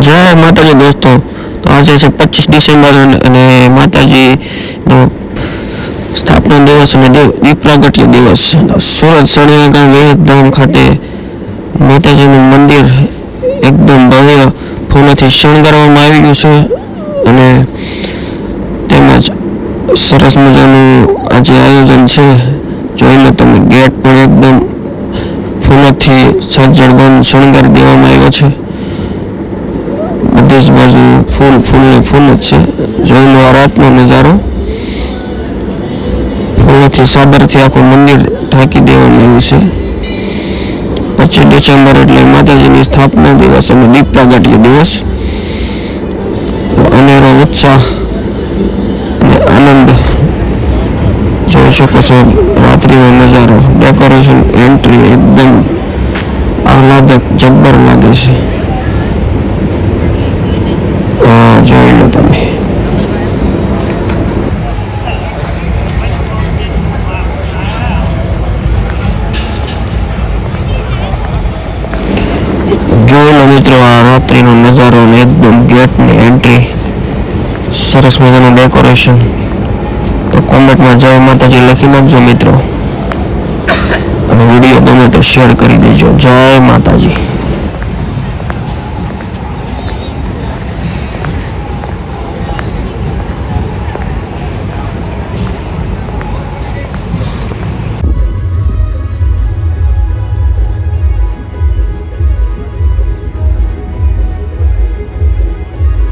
जय माताजी दोस्तों। तो आज है 25 डिसेम्बर અને માતાજીનો સ્થાપના દિવસ અને દીપ પ્રાગટ્ય દિવસ છે। સુરત સણિયાગઢ વેદધામ ખાતે માતાજીનું મંદિર એકદમ ભવ્ય ફૂલોથી શણગારવામાં આવ્યું છે અને તેમજ સરસ મજાનું આજે આયોજન છે। જોઈ લો તમે, ગેટ પણ એકદમ ફૂલોથી સજ્જડ શણગારી દેવામાં આવ્યો છે। બધી જ બાજુ ફૂલ જ છે। જોઈ લો આ રાતનો નજારો, ફૂલોથી ચાદરથી આખું મંદિર ઢાંકી દેવામાં આવ્યું છે। 25 ડિસેમ્બર એટલે માતાજીની સ્થાપના દિવસ અને દીપ પ્રાગટ્ય દિવસ। અનેરો ઉત્સાહ અને આનંદ જોઈ શકો છો। રાત્રિનો નજારો, ડેકોરેશન, એન્ટ્રી એકદમ આહલાદક જબ્બર લાગે છે। જોઈ લો તમે, જોઈ લો મિત્રો આ રાત્રિનો નજારો અને એકદમ ગેટની એન્ટ્રી, સરસ મજાનું ડેકોરેશન। તો કોમેન્ટમાં જય માતાજી લખી નાખજો મિત્રો અને વિડીયો ગમે તો શેર કરી દેજો। જય માતાજી।